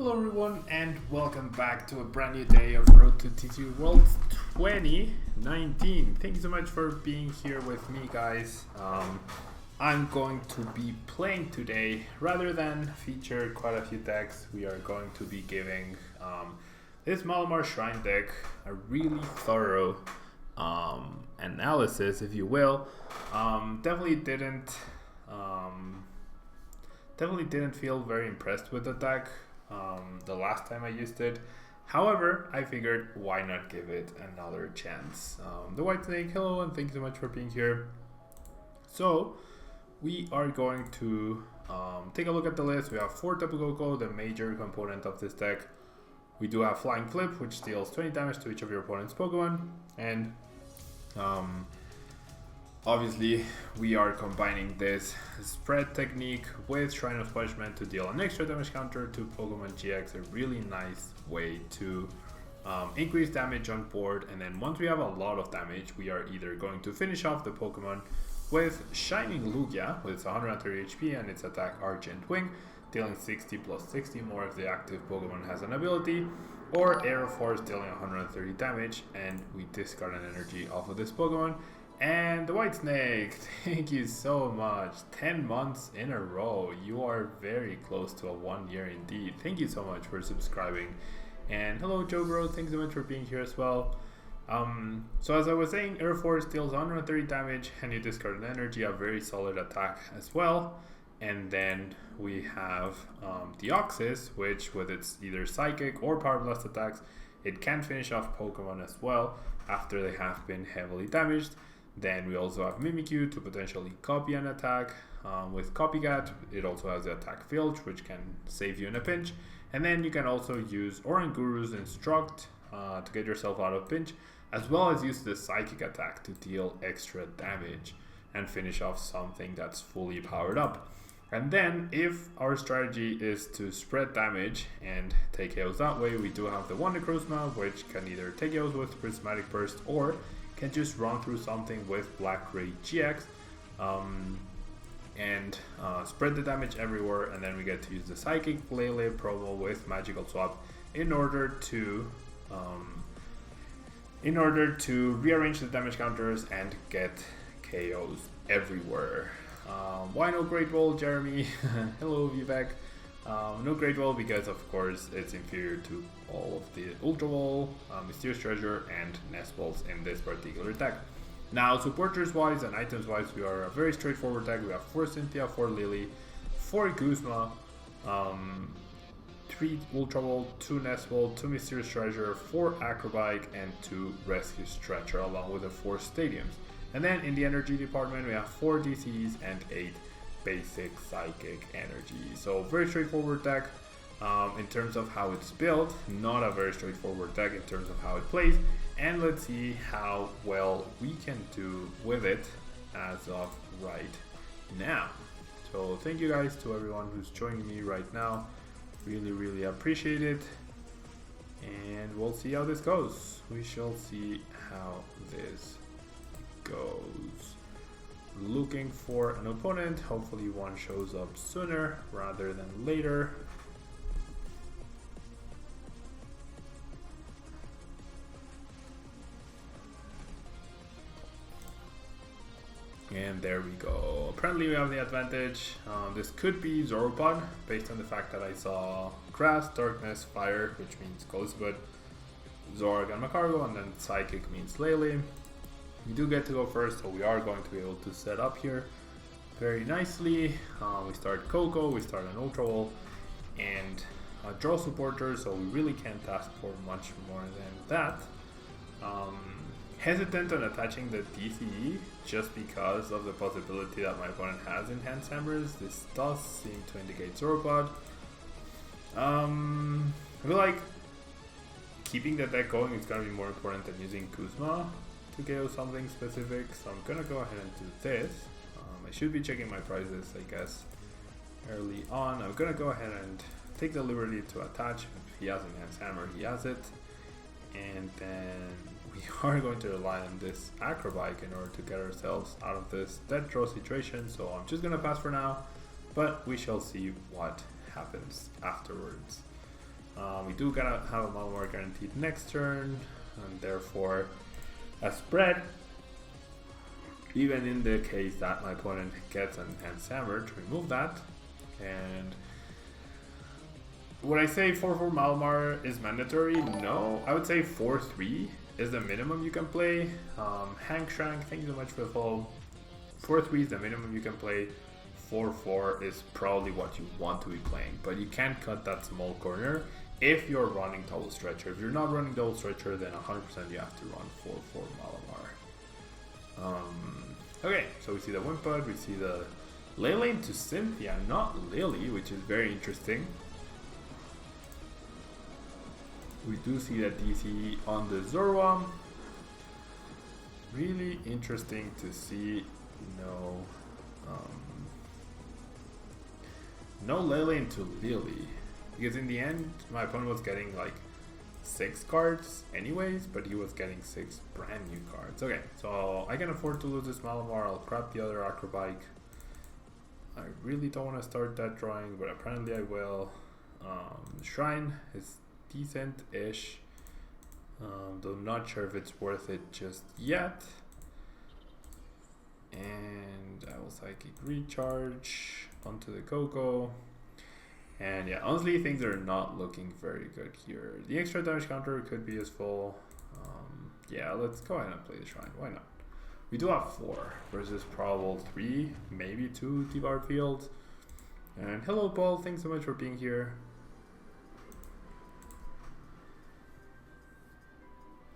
Hello everyone and welcome back to a brand new day of Road to TCG Worlds 2019. Thank you so much for being here with me, guys. I'm going to be playing today. Rather than feature quite a few decks, we are going to be giving this Malamar Shrine deck a really thorough analysis, if you will. Definitely didn't feel very impressed with the deck the last time I used it. However, I figured why not give it another chance. The White Snake, hello and thank you so much for being here. So we are going to take a look at the list. We have 4 Tapu Koko, the major component of this deck. We do have Flying Flip, which deals 20 damage to each of your opponent's Pokemon, and obviously, we are combining this spread technique with Shrine of Punishment to deal an extra damage counter to Pokemon GX, a really nice way to increase damage on board. And then once we have a lot of damage, we are either going to finish off the Pokemon with Shining Lugia with 130 HP and its attack Argent Wing, dealing 60 plus 60 more if the active Pokemon has an ability, or Aero Force dealing 130 damage, and we discard an energy off of this Pokemon. And the White Snake, thank you so much. 10 months in a row. You are very close to a 1 year indeed. Thank you so much for subscribing. And hello Joe Bro, thanks so much for being here as well. So as I was saying, Air Force deals 130 damage and you discard an energy, a very solid attack as well. And then we have Deoxys, which with its either Psychic or Power Blast attacks, it can finish off Pokemon as well after they have been heavily damaged. Then we also have Mimikyu to potentially copy an attack. With Copycat, it also has the attack Filch, which can save you in a pinch. And then you can also use Oranguru's Instruct to get yourself out of pinch, as well as use the Psychic attack to deal extra damage and finish off something that's fully powered up. And then if our strategy is to spread damage and take KOs that way, we do have the Wonder Necrozma, which can either take KOs with Prismatic Burst or can just run through something with Black Ray GX and spread the damage everywhere. And then we get to use the Psychic Lele promo with Magical Swap in order to rearrange the damage counters and get KOs everywhere. Why no Great Wall, Jeremy? Hello, Vivek. No Great Wall because, of course, it's inferior to all of the Ultra Wall, Mysterious Treasure, and Nest Balls in this particular deck. Now, supporters-wise and items-wise, we are a very straightforward deck. We have 4 Cynthia, 4 Lily, 4 Guzma, 3 Ultra Wall, 2 Nest Ball, 2 Mysterious Treasure, 4 Acrobike, and 2 Rescue Stretcher, along with the 4 Stadiums. And then in the energy department, we have 4 DCs and 8 basic psychic energy. So very straightforward deck in terms of how it's built, not a very straightforward deck in terms of how it plays. And let's see how well we can do with it as of right now. So thank you guys to everyone who's joining me right now. Really appreciate it. And we'll see how this goes. We shall see how this goes. Looking for an opponent. Hopefully one shows up sooner rather than later. And there we go. Apparently we have the advantage. This could be Zoropod based on the fact that I saw Grass, Darkness, Fire, which means Goldsbud, Zorg and Macargo, and then Psychic means Lele. We do get to go first, so we are going to be able to set up here very nicely. We start Coco, we start an Ultra Wall, and draw supporters, so we really can't ask for much more than that. Hesitant on attaching the DCE just because of the possibility that my opponent has Enhanced Hammers. This does seem to indicate Zoropod. I feel like keeping the deck going is going to be more important than using Kuzma to KO something specific, so I'm gonna go ahead and do this. I should be checking my prices, I guess, early on. I'm gonna go ahead and take the liberty to attach. If he has Enhanced Hammer, he has it. And then we are going to rely on this Acrobike in order to get ourselves out of this dead draw situation. So I'm just gonna pass for now, but we shall see what happens afterwards. We do gotta have a Malamar guaranteed next turn, and therefore a spread. Even in the case that my opponent gets an Enhanced Hammer, to remove that. And would I say 4/4 Malamar is mandatory? No, I would say 4/3 is the minimum you can play. Hank Shrank, thank you so much for the follow. 4/3 is the minimum you can play. 4/4 is probably what you want to be playing, but you can't cut that small corner if you're running Double Stretcher. If you're not running Double Stretcher, then 100% you have to run 4/4 Malamar. Okay, so we see the Wimpod, we see the Lele to Cynthia, not Lily, which is very interesting. We do see that DC on the Zorua. Really interesting to see no Lele into Lily. Because in the end, my opponent was getting like 6 cards anyways, but he was getting 6 brand new cards. Okay, so I can afford to lose this Malamar. I'll grab the other Acrobike. I really don't want to start that drawing, but apparently I will. Shrine is decent-ish. Though I'm not sure if it's worth it just yet. And I will Psychic Recharge onto the Coco. And yeah, honestly, things are not looking very good here. The extra damage counter could be useful. Yeah, let's go ahead and play the Shrine. Why not? We do have 4 versus probable 3, maybe 2 Devour Fields. And hello, Paul. Thanks so much for being here.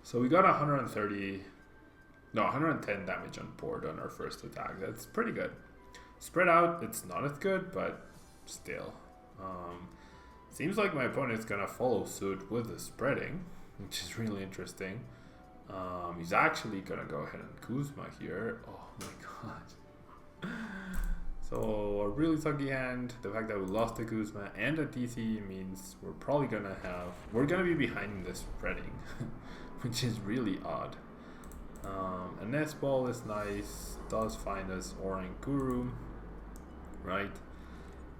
So we got 110 damage on board on our first attack. That's pretty good. Spread out, it's not as good, but still. Seems like my opponent is gonna follow suit with the spreading, which is really interesting. He's actually gonna go ahead and Kuzma here. Oh my god. So a really sucky hand. The fact that we lost the Kuzma and the DC means we're gonna be behind in the spreading, which is really odd. A Nest Ball is nice, does find us Orange Guru, right?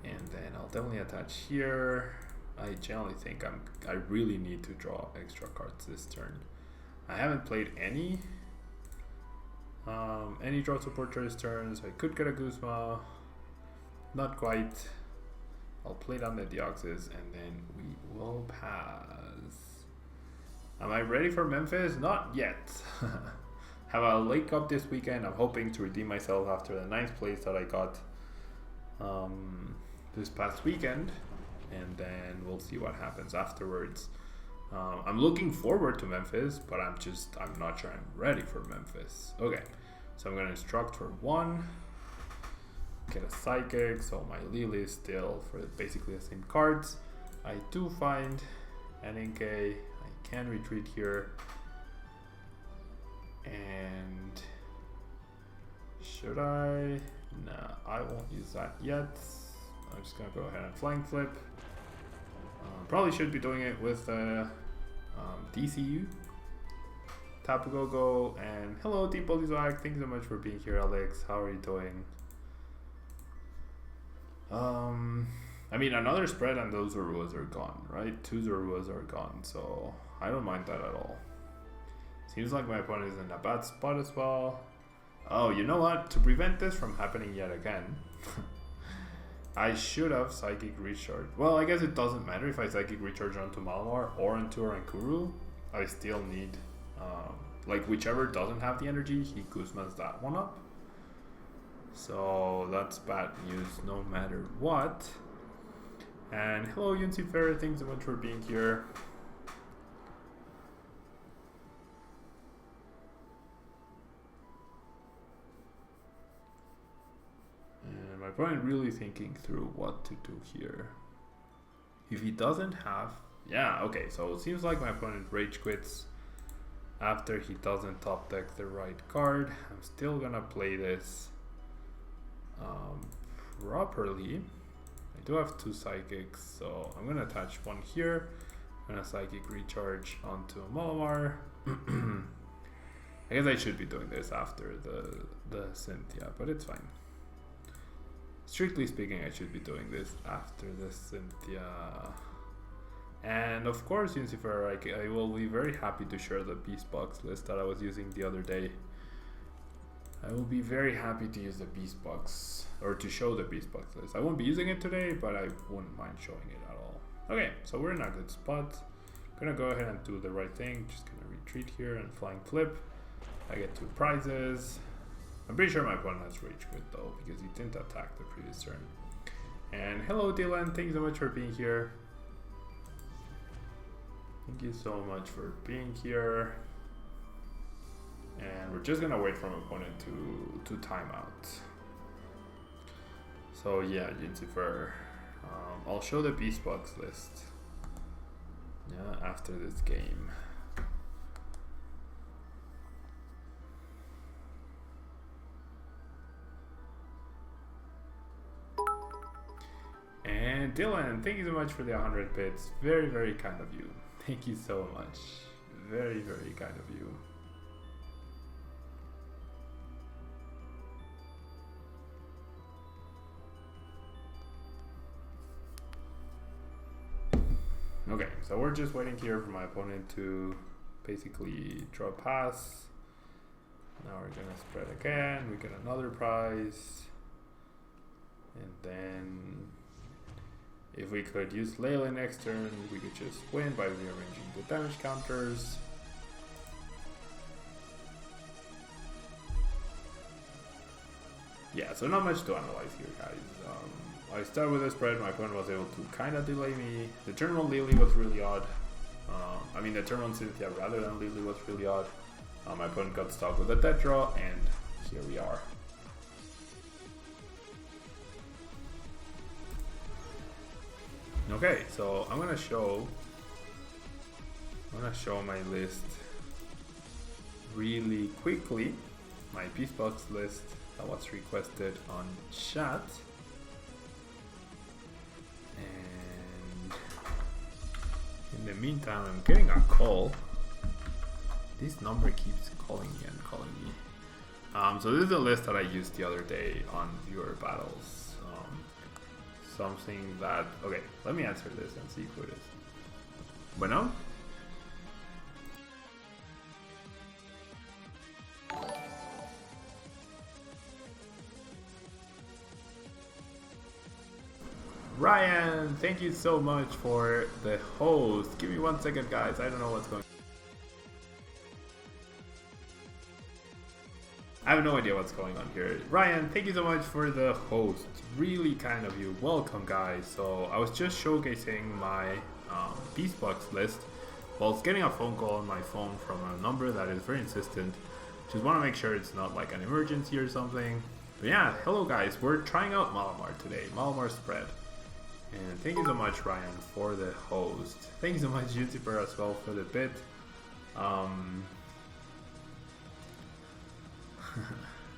And then I'll definitely attach here. I generally think I really need to draw extra cards this turn. I haven't played any draw support this turn, so I could get a Guzma. Not quite. I'll play down the Deoxys and then we will pass. Am I ready for Memphis? Not yet. Have a Lake Cup this weekend. I'm hoping to redeem myself after the 9th place that I got this past weekend, and then we'll see what happens afterwards. I'm looking forward to Memphis, but I'm not sure I'm ready for Memphis. Okay, so I'm gonna instruct for 1, get a Psychic, so my Lily is still for basically the same cards. I do find an Inkay. I can retreat here. And should I? Nah, I won't use that yet. I'm just gonna go ahead and Flying Flip. Probably should be doing it with DCU. Tapu Go and hello Team Polizwag. Thank you so much for being here, Alex. How are you doing? I mean, another spread and those Zoruas are gone, right? 2 Zoruas are gone, so I don't mind that at all. Seems like my opponent is in a bad spot as well. Oh, you know what? To prevent this from happening yet again, I should have Psychic Recharge. Well, I guess it doesn't matter if I Psychic Recharge onto Malamar or onto Rankuru. I still need, like, whichever doesn't have the energy, he Guzmas that one up. So that's bad news no matter what. And hello, Yunsi Fair. Thanks so much for being here. My opponent really thinking through what to do here. If he doesn't have... Yeah, okay, so it seems like my opponent rage quits after he doesn't top deck the right card. I'm still gonna play this properly. I do have 2 Psychics, so I'm gonna attach 1 here. I'm gonna Psychic Recharge onto a Malamar. I guess I should be doing this after the Cynthia, but it's fine. Strictly speaking, I should be doing this after the Cynthia. And of course, Lucifer, I will be very happy to share the Beast Box list that I was using the other day. I will be very happy to use the Beast Box, or to show the Beast Box list. I won't be using it today, but I wouldn't mind showing it at all. Okay, so we're in a good spot. Gonna go ahead and do the right thing. Just gonna retreat here and flying flip. I get 2 prizes. I'm pretty sure my opponent has rage quit though, because he didn't attack the previous turn. And hello Dylan, thank you so much for being here. Thank you so much for being here. And we're just gonna wait for my opponent to time out. So yeah, Lucifer, I'll show the Beast Box list after this game. And Dylan, thank you so much for the 100 bits. Very, very kind of you. Thank you so much. Very, very kind of you. Okay, so we're just waiting here for my opponent to basically draw a pass. Now we're gonna spread again. We get another prize. And then if we could use Lele next turn, we could just win by rearranging the damage counters. Yeah, so not much to analyze here, guys. I started with a spread, my opponent was able to kind of delay me. The turn on Lele was really odd. I mean, the turn on Cynthia rather than Lele was really odd. My opponent got stuck with a dead draw, and here we are. Okay, so I'm gonna show my list really quickly. My Beast Box list that was requested on chat. And in the meantime, I'm getting a call. This number keeps calling me and calling me. So this is a list that I used the other day on viewer battles. Something that, okay, let me answer this and see who it is. Bueno? Ryan, thank you so much for the host. Give me 1 second, guys. I don't know what's going on. I have no idea what's going on here. Ryan, thank you so much for the host. Really kind of you. Welcome, guys. So I was just showcasing my Beast Box list whilst getting a phone call on my phone from a number that is very insistent. Just want to make sure it's not like an emergency or something. But yeah, hello guys. We're trying out Malamar today. Malamar spread. And thank you so much, Ryan, for the host. Thank you so much, YouTuber, as well, for the bit.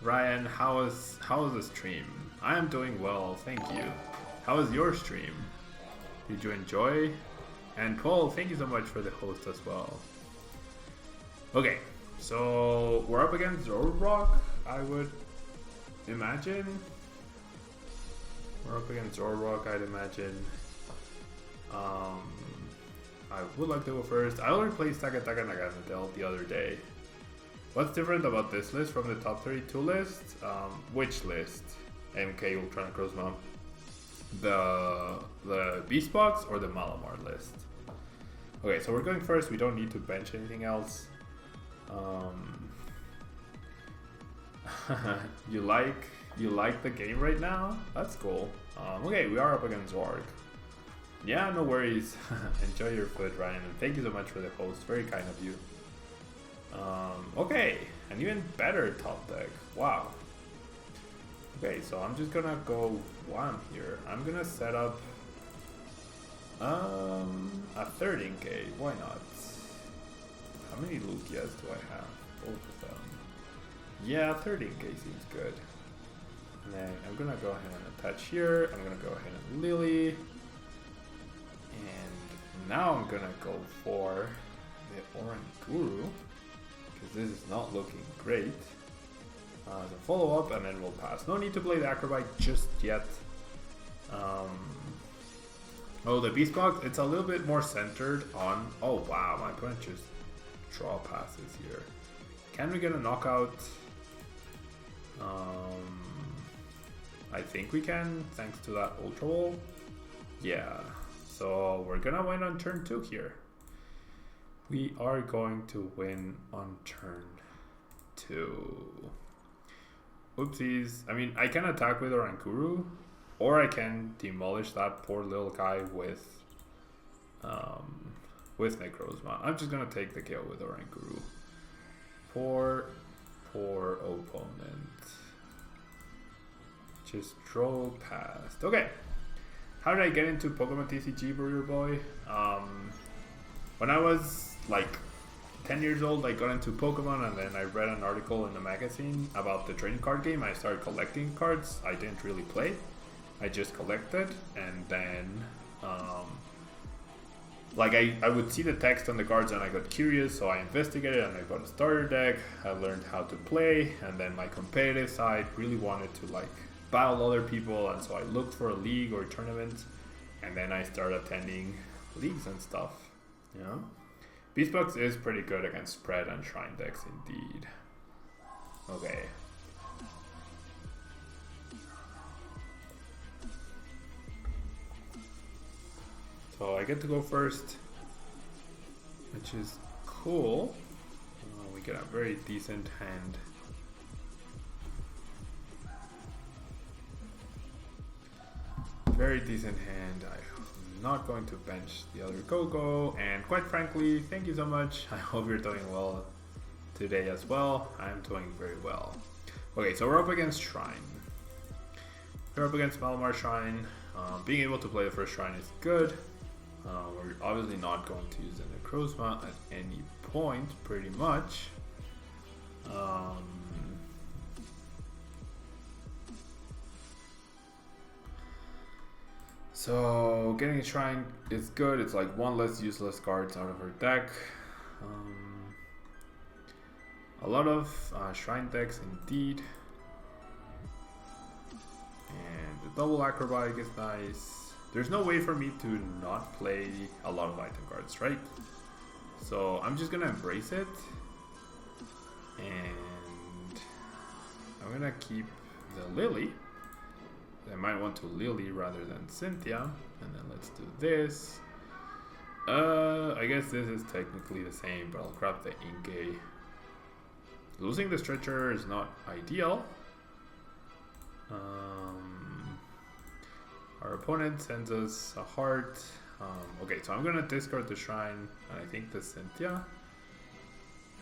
Ryan, how is the stream? I am doing well, thank you. How was your stream? Did you enjoy? And Paul, thank you so much for the host as well. Okay, so we're up against Zorrock, I would imagine. We're up against Zorrock, I'd imagine. I would like to go first. I already played Taka Naganadel the other day. What's different about this list from the top 32 list? Which list? MK Ultra Necrozma? The Beast Box or the Malamar list? Okay, so we're going first. We don't need to bench anything else. You like the game right now? That's cool. Okay, we are up against Zorg. Yeah, no worries. Enjoy your food, Ryan, and thank you so much for the host. Very kind of you. Okay, an even better top deck. Wow. Okay, so I'm just gonna go one here. I'm gonna set up a 13k. Why not? How many Lugias do I have? Both of them. Yeah, 13k seems good. And then I'm gonna go ahead and attach here. I'm gonna go ahead and Lily. And now I'm gonna go for the Orange Guru, because this is not looking great. The follow up, and then we'll pass. No need to play the Acrobite just yet. Oh, the beast box, it's a little bit more centered on... Oh, wow, my opponent just draw passes here. Can we get a knockout? I think we can, thanks to that Ultra Wall. Yeah, so we're gonna win on turn 2 here. We are going to win on turn 2. Oopsies. I mean, I can attack with Orankuru, or I can demolish that poor little guy with Necrozma. I'm just gonna take the kill with Orankuru. Poor opponent. Just draw past. Okay. How did I get into Pokemon TCG, Burger Boy? When I was like 10 years old, I got into Pokemon, and then I read an article in the magazine about the trading card game. I started collecting cards. I didn't really play. I just collected, and then like I would see the text on the cards and I got curious, so I investigated and I got a starter deck. I learned how to play, and then my competitive side really wanted to like battle other people, and so I looked for a league or tournament, and then I started attending leagues and stuff. You know, Beastbox is pretty good against spread and shrine decks indeed. Okay. So I get to go first, which is cool. We get a very decent hand. Very decent hand. I'm not going to bench the other Go-Go, and quite frankly, thank you so much. I hope you're doing well today as well. I'm doing very well. Okay, so we're up against Shrine. We're up against Malamar Shrine. Being able to play the first Shrine is good. We're obviously not going to use the Necrozma at any point, pretty much. So getting a Shrine is good. It's like one less useless cards out of her deck. A lot of Shrine decks indeed. And the double acrobatic is nice. There's no way for me to not play a lot of item cards, right? So I'm just gonna embrace it. And I'm gonna keep the Lily. I might want to Lily rather than Cynthia. And then let's do this. I guess this is technically the same, but I'll grab the Inkay. Losing the Stretcher is not ideal. Our opponent sends us a heart. Okay, so I'm gonna discard the Shrine and I think the Cynthia.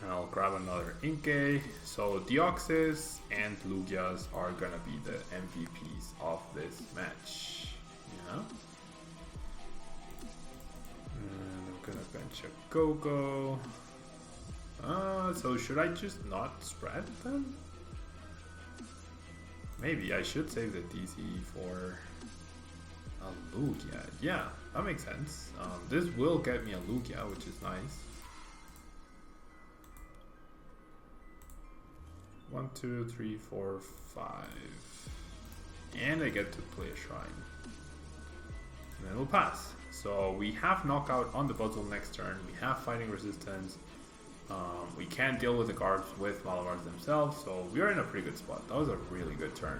And I'll grab another Inkay. So Deoxys and Lugias are gonna be the MVPs of this match. Yeah. And I'm gonna bench a Go-Go. So should I just not spread then? Maybe I should save the DC for a Lugia. Yeah, that makes sense. This will get me a Lugia, which is nice. 1, 2, 3, 4, 5. And I get to play a Shrine. And then we'll pass. So we have knockout on the puzzle next turn. We have fighting resistance. We can deal with the cards with Malamars themselves. So we are in a pretty good spot. That was a really good turn.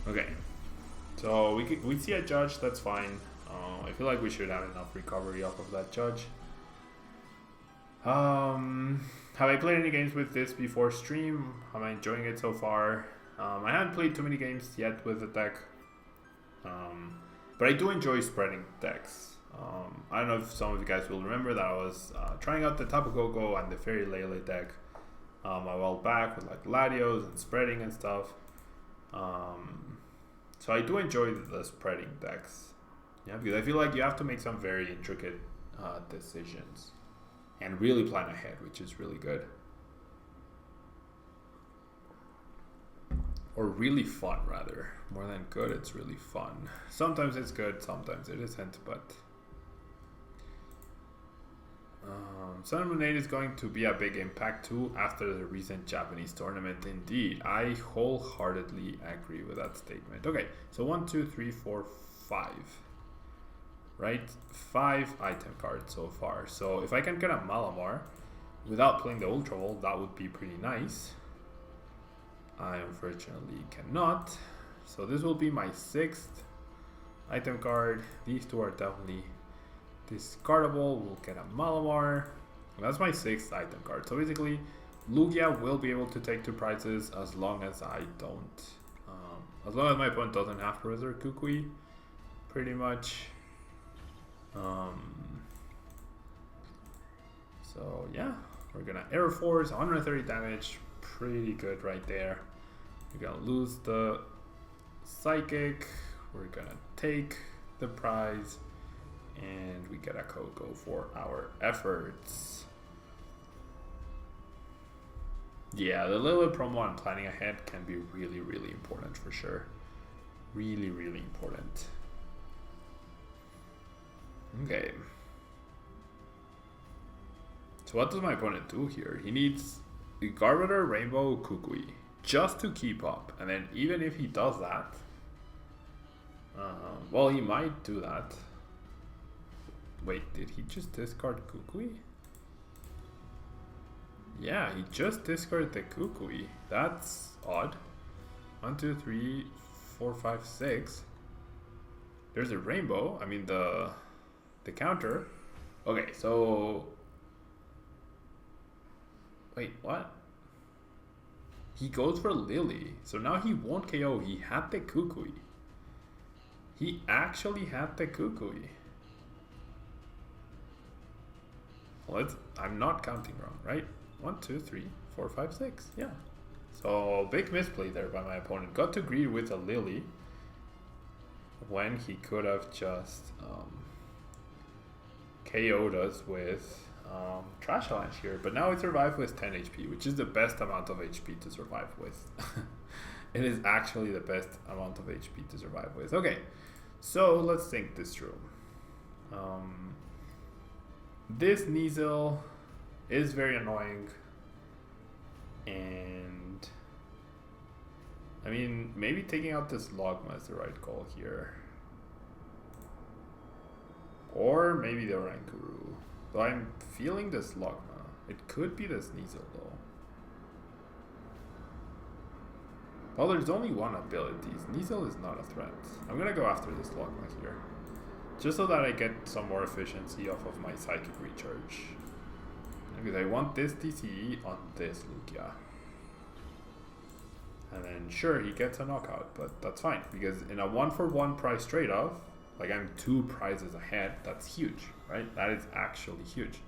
Okay, so we see a judge, that's fine. I feel like we should have enough recovery off of that judge. Have I played any games with this before stream? Am I enjoying it so far? I haven't played too many games yet with the deck. But I do enjoy spreading decks. I don't know if some of you guys will remember that I was trying out the Tapu Koko and the Fairy Lele deck a while back with like Latios and spreading and stuff. So I do enjoy the spreading decks. Yeah, because I feel like you have to make some very intricate decisions and really plan ahead, which is really good. Or really fun, rather. More than good, it's really fun. Sometimes it's good, sometimes it isn't, but Sun and Moon 8 is going to be a big impact too after the recent Japanese tournament. Indeed, I wholeheartedly agree with that statement. Okay, so 1, 2, 3, 4, 5. Right? 5 item cards so far. So if I can get a Malamar without playing the Ultra Ball, that would be pretty nice. I unfortunately cannot. So this will be my 6th item card. These two are definitely discardable. We'll get a Malamar. That's my 6th item card. So basically, Lugia will be able to take 2 prizes as long as I don't. As long as my opponent doesn't have Professor Kukui, pretty much. So yeah, we're gonna Air Force, 130 damage. Pretty good right there. We're gonna lose the Psychic. We're gonna take the prize. And we get a Coco for our efforts. Yeah, the little promo I'm planning ahead can be really, really important for sure. Really, really important. Okay. So what does my opponent do here? He needs the Garbiter, Rainbow, Kukui just to keep up. And then even if he does that, well, he might do that. Wait, did he just discard Kukui? Yeah, he just discarded the Kukui. That's odd. 1, 2, 3, 4, 5, 6. There's a rainbow. I mean the counter. Okay, so wait, what? He goes for Lily. So now he won't KO. He had the Kukui. He actually had the Kukui. Well, I'm not counting wrong, right? 1, 2, 3, 4, 5, 6. Yeah. So big misplay there by my opponent. Got to greed with a Lily when he could have just KO'd us with Trash Avalanche here. But now we survive with 10 HP, which is the best amount of HP to survive with. It is actually the best amount of HP to survive with. Okay, so let's think this through. This Kneasel is very annoying, and I mean, maybe taking out this Logma is the right call here, or maybe the Rankuru. Though I'm feeling this Logma. It could be this Kneasel though. Well, there's only one ability. Kneasel is not a threat. I'm gonna go after this Logma here, just so that I get some more efficiency off of my Psychic Recharge. Because I want this TCE on this Lugia. And then sure, he gets a knockout, but that's fine. Because in a 1-for-1 price trade-off, like I'm 2 prizes ahead, that's huge, right? That is actually huge.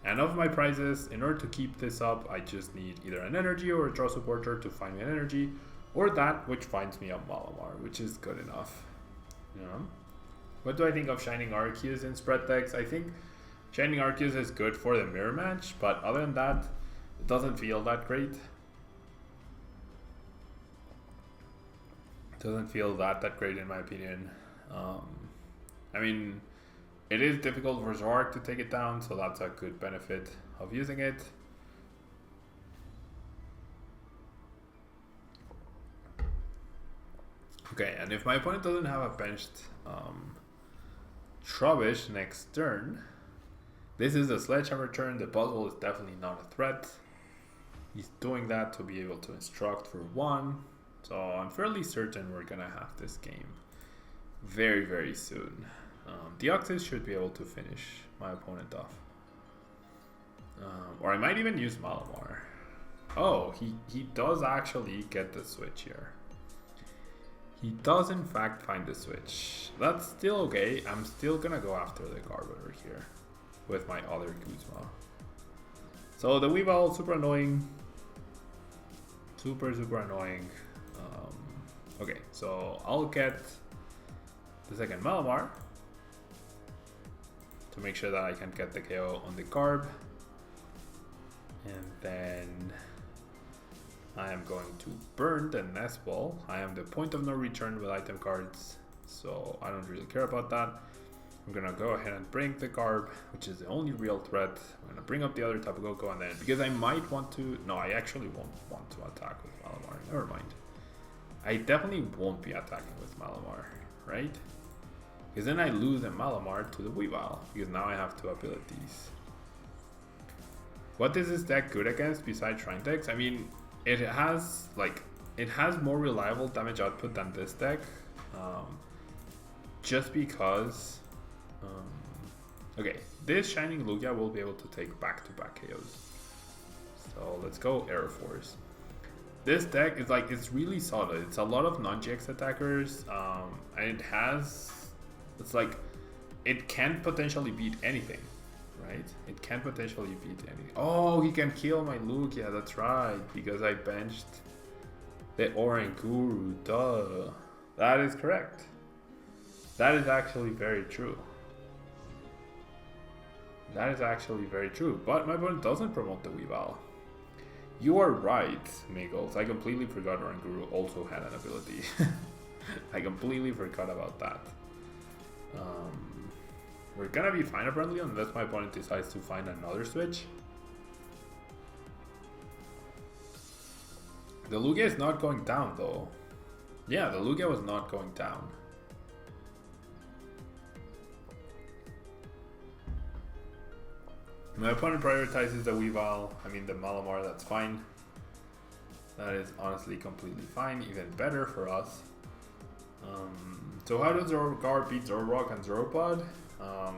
And of my prizes, in order to keep this up, I just need either an energy or a draw supporter to find me an energy, or that which finds me a Malamar, which is good enough. You know? What do I think of Shining Arceus in spread decks? I think Shining Arceus is good for the mirror match, but other than that, it doesn't feel that great. It doesn't feel that great in my opinion. I mean, it is difficult for Zork to take it down, so that's a good benefit of using it. Okay, and if my opponent doesn't have a benched Trubbish next turn, this is a Sledgehammer turn. The puzzle is definitely not a threat. He's doing that to be able to instruct for 1. So I'm fairly certain we're gonna have this game very, very soon. Deoxys should be able to finish my opponent off. Or I might even use Malamar. Oh, he does actually get the switch here. He does in fact find the switch. That's still okay. I'm still gonna go after the Garbiter here with my other Guzma. So the Weavile, super annoying. Super annoying. Okay, so I'll get the second Malamar to make sure that I can get the KO on the Garb. And then I am going to burn the Nest Ball. I am the point of no return with item cards, so I don't really care about that. I'm gonna go ahead and bring the Garb, which is the only real threat. I'm gonna bring up the other Tapu Koko, and then because I might want to, no, I actually won't want to attack with Malamar. Never mind. I definitely won't be attacking with Malamar, right? Because then I lose a Malamar to the Weavile, because now I have two abilities. What is this deck good against besides Shrine decks? I mean, it has more reliable damage output than this deck, just because. Okay, this Shining Lugia will be able to take back-to-back KOs. So let's go Air Force. This deck is it's really solid. It's a lot of non-GX attackers, and it can potentially beat anything, right? It can potentially beat anything. Oh, he can kill my Lugia, that's right, because I benched the Oranguru, duh. That is correct. That is actually very true. That is actually very true, but my opponent doesn't promote the Weavile. You are right, Miggles. I completely forgot Oranguru also had an ability. I completely forgot about that. We're gonna be fine apparently unless my opponent decides to find another switch. The Lugia is not going down though. Yeah, the Lugia was not going down. My opponent prioritizes the Weavile, the Malamar, that's fine. That is honestly completely fine, even better for us. So how does Zoroark beat Zoroark and Zoropod? I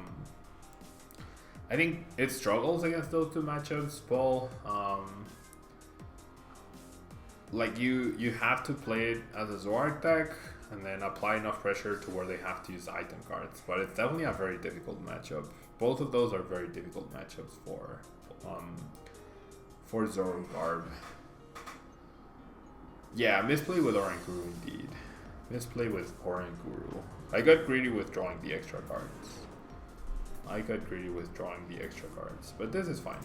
think it struggles against those two matchups, Paul. You have to play it as a Zoroark deck and then apply enough pressure to where they have to use item cards. But it's definitely a very difficult matchup. Both of those are very difficult matchups for Zoroark. Yeah, misplay with Oranguru indeed. Misplay with Oranguru. I got greedy with drawing the extra cards. But this is fine.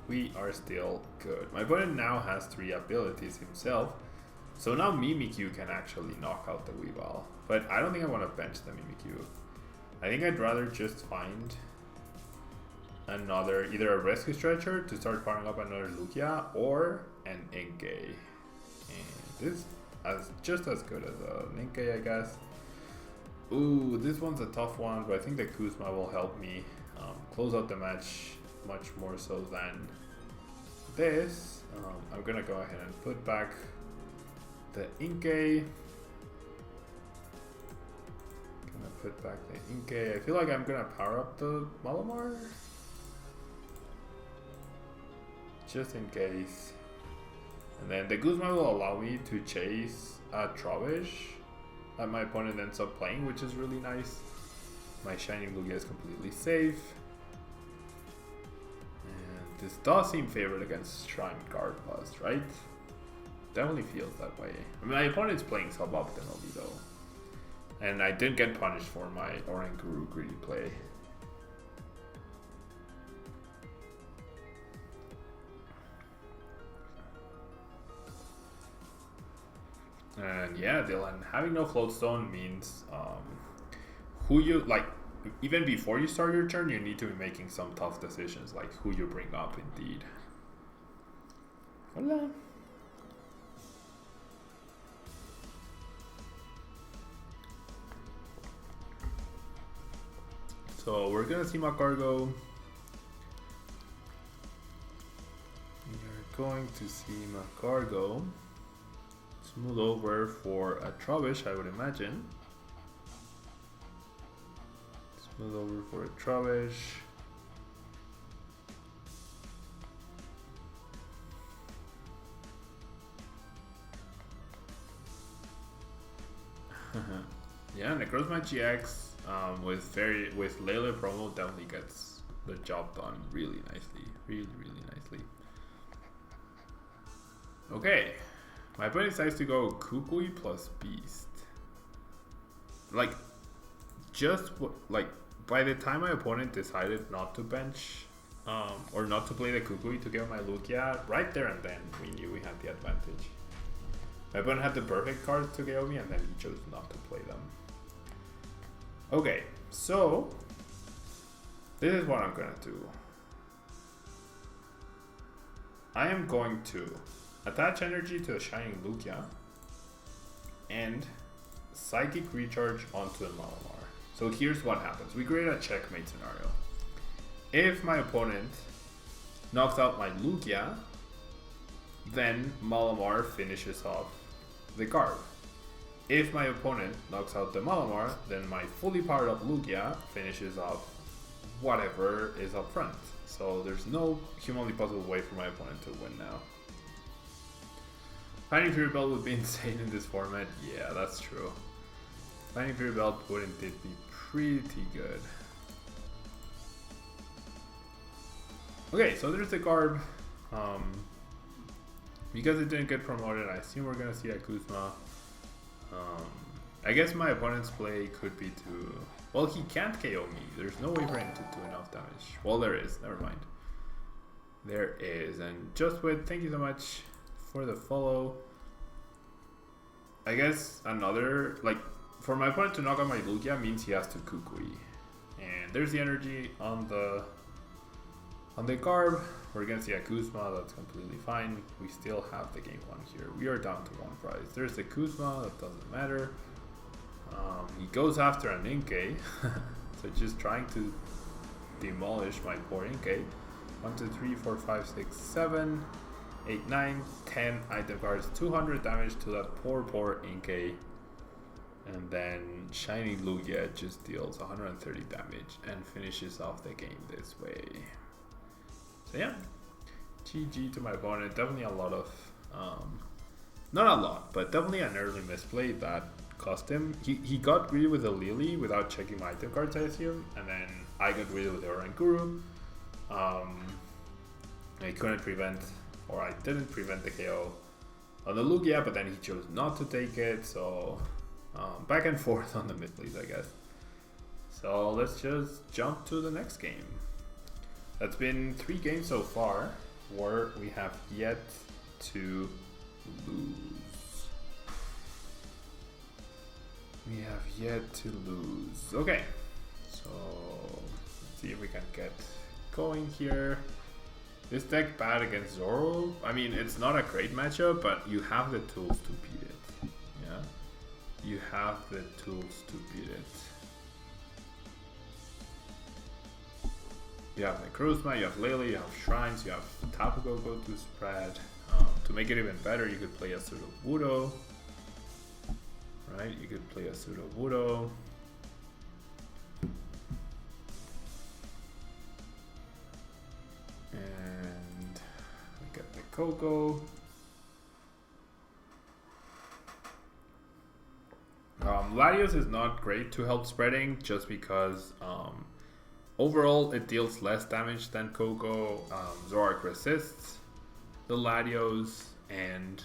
We are still good. My opponent now has 3 abilities himself. So now Mimikyu can actually knock out the Weavile. But I don't think I want to bench the Mimikyu. I think I'd rather just find either a Rescue Stretcher to start firing up another Lugia or an Inkay. And this is just as good as an Inkay, I guess. Ooh, this one's a tough one, but I think the Kuzma will help me close out the match much more so than this. I'm gonna go ahead and put back the Inkay. Put back the Inkay. I feel like I'm gonna power up the Malamar just in case, and then the Guzma will allow me to chase a Trubbish that my opponent ends up playing, which is really nice. My Shining Lugia is completely safe, and this does seem favored against Shrine Guard Plus, right? Definitely feels that way. My opponent's playing suboptimally though. And I didn't get punished for my Oranguru greedy play. And yeah, Dylan, having no Floatstone means who you even before you start your turn, you need to be making some tough decisions, like who you bring up indeed. Hola. So we're gonna see Macargo. We're going to see Macargo. Smooth over for a Trubbish, I would imagine. Smooth over for a Trubbish. Yeah, Necrozma GX with Lele promo definitely gets the job done really nicely. Really nicely. Okay. My opponent decides to go Kukui plus Beast. By the time my opponent decided not to bench or not to play the Kukui to get my Lugia, right there and then we knew we had the advantage. My opponent had the perfect cards to KO me and then he chose not to play them. Okay, So this is what I'm gonna do. I am going to attach energy to a Shining Lugia and Psychic Recharge onto a Malamar. So here's what happens. We create a checkmate scenario. If my opponent knocks out my Lugia, then Malamar finishes off the Garb. If my opponent knocks out the Malamar, then my fully powered up Lugia finishes off whatever is up front. So there's no humanly possible way for my opponent to win now. Finding Fury Belt would be insane in this format. Yeah, that's true. Finding Fury Belt wouldn't it be pretty good. Okay, so there's the Garb. Because it didn't get promoted, I assume we're gonna see a Kuzma. I guess my opponent's play could be to... Well, he can't KO me. There's no way for him to do enough damage. Well, there is. Never mind. There is. And just with, thank you so much for the follow. I guess another, like, for my opponent to knock out my Lugia means he has to Kukui. And there's the energy on the Garb. We're gonna see a Kuzma, that's completely fine. We still have the game one here. We are down to one prize. There's the Kuzma, that doesn't matter. He goes after an Inkay. So just trying to demolish my poor Inkay. 1, 2, 3, 4, 5, 6, 7, 8, 9, 10 item cards, 200 damage to that poor Inkay. And then Shining Lugia just deals 130 damage and finishes off the game this way. So yeah, GG to my opponent. Definitely a lot of, not a lot, but definitely an early misplay that cost him. He got greedy with the Lily without checking my item cards, I assume, and then I got greedy with the Orankuru. I couldn't prevent, or I didn't prevent the KO on the Lugia, but then he chose not to take it, so back and forth on the mid plays, I guess. So let's just jump to the next game. That's been 3 games so far where we have yet to lose. We have yet to lose. Okay, so let's see if we can get going here. This deck bad against Zoro. I mean, it's not a great matchup, but you have the tools to beat it. Yeah, you have the tools to beat it. You have Necrozma, you have Lily, you have Shrines, you have Tapu Koko to spread. To make it even better, you could play a Sudowoodo. Right, you could play a Sudowoodo. And get the Koko. Latios is not great to help spreading just because overall it deals less damage than Koko. Zoroark resists the Latios, and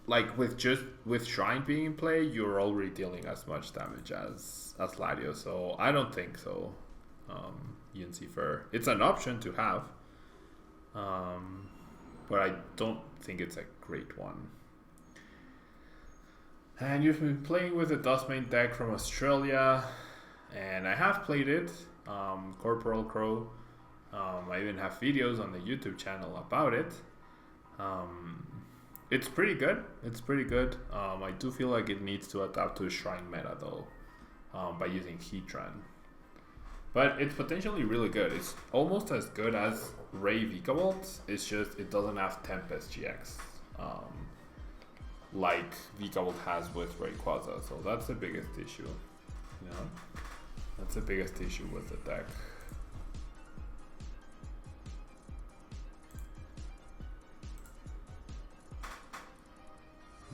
like with Shrine being in play, you're already dealing as much damage as Latios, so I don't think so. Yuncipher, it's an option to have, but I don't think it's a great one. And you've been playing with the Dustmane deck from Australia, and I have played it, Corporal Crow. I even have videos on the YouTube channel about it. It's pretty good. It's pretty good. I do feel like it needs to adapt to a Shrine meta though, by using Heatran. But it's potentially really good. It's almost as good as Ray Vikavolt. It's just it doesn't have Tempest GX. Like Vikavolt has with Rayquaza, so that's the biggest issue. You know, that's the biggest issue with the deck.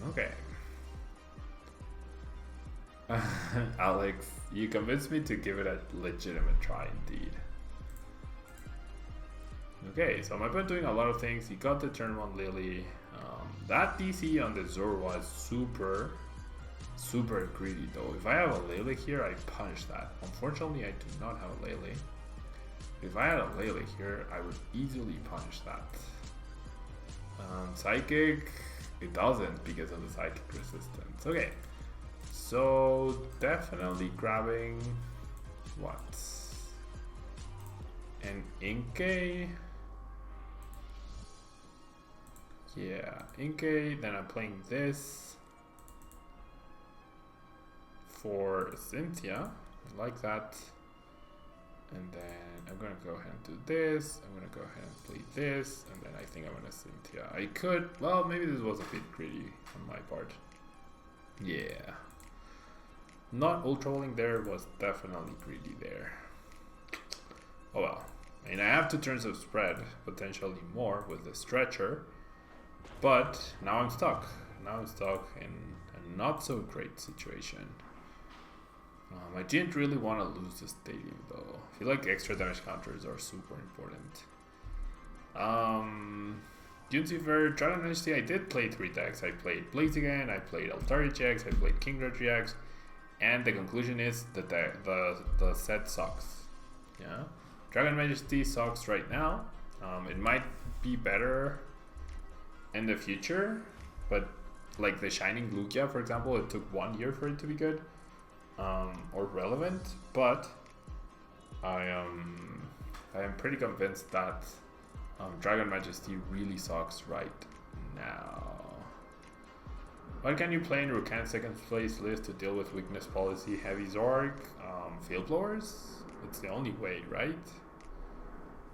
Okay. Alex, you convinced me to give it a legitimate try indeed. Okay, so my opponent doing a lot of things. He got the turn 1 Lily. That DC on the Zoro was super greedy though. If I have a Lele here, I punish that. Unfortunately, I do not have a Lele. If I had a Lele here, I would easily punish that. Psychic, it doesn't because of the Psychic resistance. Okay, So definitely grabbing what? An Inkay. Yeah, Inkay. Then I'm playing this for Cynthia. I like that. And then I'm gonna go ahead and do this. I'm gonna go ahead and play this, and then I think I'm gonna Cynthia. I could, well, maybe this was a bit greedy on my part. Yeah. Not ultra rolling there was definitely greedy there. Oh well. I mean, I have 2 turns of spread, potentially more with the stretcher, but now I'm stuck. Now I'm stuck in a not so great situation. I didn't really want to lose the stadium though. I feel like extra damage counters are super important. Duncifer, Dragon Dynasty, I did play 3 decks. I played Blaziken, I played Altari GX, I played Kingdra GX, and the conclusion is that the set sucks. Yeah, Dragon Majesty sucks right now. It might be better in the future, but like the Shining Lugia, for example, it took 1 year for it to be good. Or relevant, but I am pretty convinced that Dragon Majesty really sucks right now. What can you play in Rukan's second place list to deal with weakness policy? Heavy Zork, Field Blowers? It's the only way, right?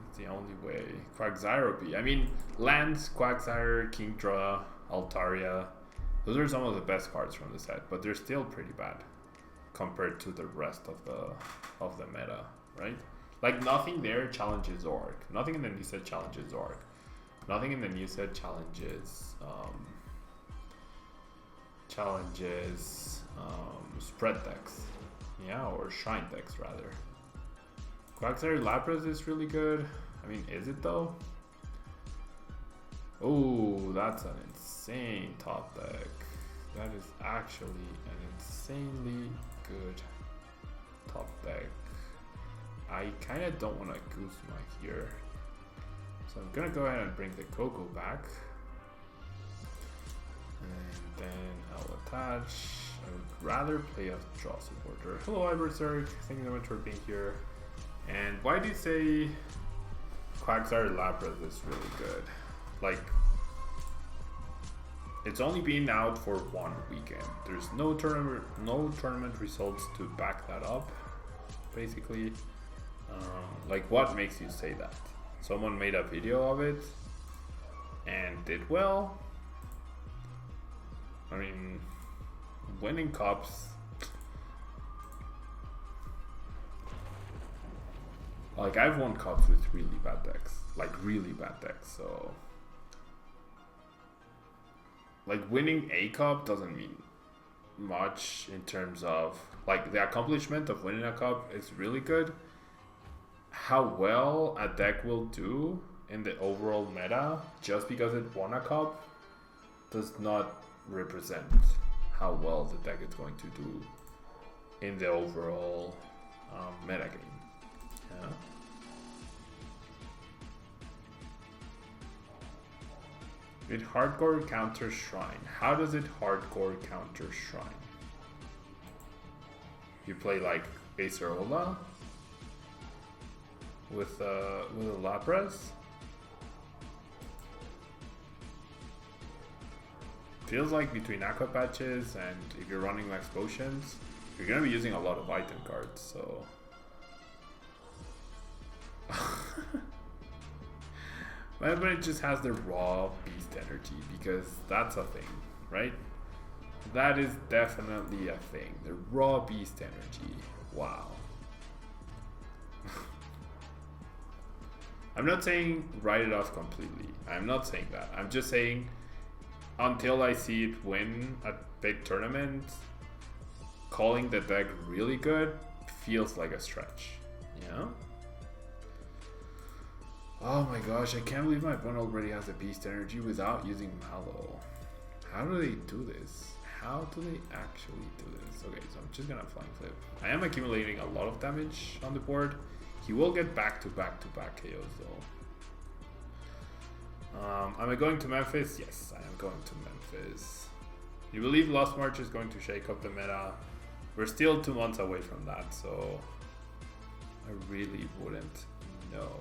It's the only way. Quagsire. I mean, Lance, Quagsire, Kingdra, Altaria, those are some of the best cards from the set, but they're still pretty bad compared to the rest of the meta, right? Like nothing there challenges Zork. Nothing in the new set challenges Zork. Nothing in the new set challenges spread decks. Yeah, or shrine decks rather. Quagsire Lapras is really good. I mean, is it though? Oh, that's an insane top deck. That is actually an insanely good top deck. I kind of don't want to Guzma here, so I'm gonna go ahead and bring the Coco back, and then I'll attach. I would rather play a draw supporter. Hello Iberserk, thank you so much for being here. And why do you say Quagsire Lapras is really good? Like, it's only been out for 1 weekend. There's no tournament results to back that up, basically. Like, what makes you say that? Someone made a video of it and did well. I mean, winning cups. Like, I've won cups with really bad decks. Like, really bad decks, so... Like, winning a cup doesn't mean much in terms of... Like, the accomplishment of winning a cup is really good. How well a deck will do in the overall meta, just because it won a cup, does not represent how well the deck is going to do in the overall meta game. Yeah. It hardcore counter Shrine. How does it hardcore counter Shrine? You play like Acerola with a Lapras. Feels like between Aqua Patches and if you're running Max Potions, you're gonna be using a lot of item cards, so... But it just has the raw beast energy, because that's a thing, right? That is definitely a thing. The raw beast energy. Wow. I'm not saying write it off completely. I'm not saying that. I'm just saying until I see it win a big tournament, calling the deck really good feels like a stretch, you know? Oh my gosh, I can't believe my opponent already has a beast energy without using Mallow. How do they do this? How do they actually do this? Okay, so I'm just gonna flying flip. I am accumulating a lot of damage on the board. He will get back to back KOs though. Am I going to Memphis? Yes, I am going to Memphis. You believe Lost March is going to shake up the meta? We're still 2 months away from that, so I really wouldn't know.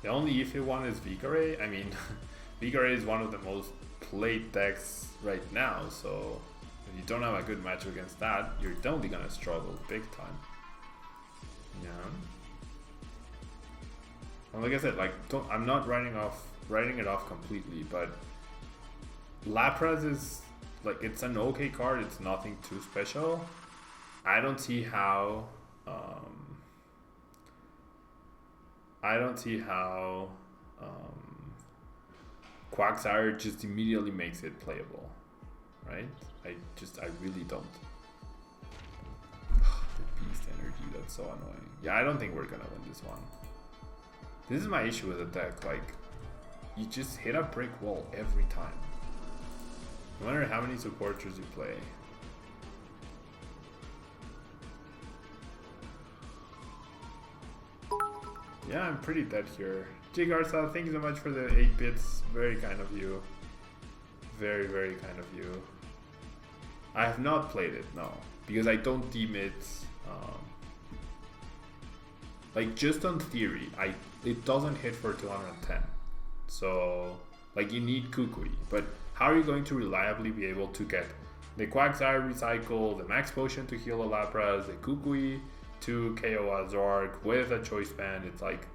The only iffy one is Vigare. I mean, Vigare is one of the most played decks right now, so if you don't have a good match against that, you're definitely gonna struggle big time. Yeah. And like I said, like I'm not writing it off completely, but Lapras is like, it's an okay card. It's nothing too special. I don't see how. Quagsire just immediately makes it playable, right? I really don't. The beast energy, that's so annoying. Yeah, I don't think we're gonna win this one. This is my issue with the deck. Like, you just hit a brick wall every time. No matter how many supporters you play. Yeah, I'm pretty dead here. Jigarsa, thank you so much for the 8 bits. Very kind of you. Very, very kind of you. I have not played it, no. Because I don't deem it... like, just on theory, it doesn't hit for 210. So, like, you need Kukui. But how are you going to reliably be able to get the Quagsire Recycle, the Max Potion to heal a Lapras, the Kukui to KO a Zork with a Choice Band? It's like,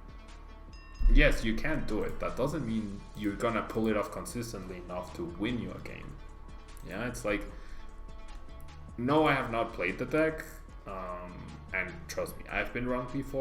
yes, you can do it. That doesn't mean you're gonna pull it off consistently enough to win you a game. Yeah, it's like, no, I have not played the deck. And trust me, I've been wrong before.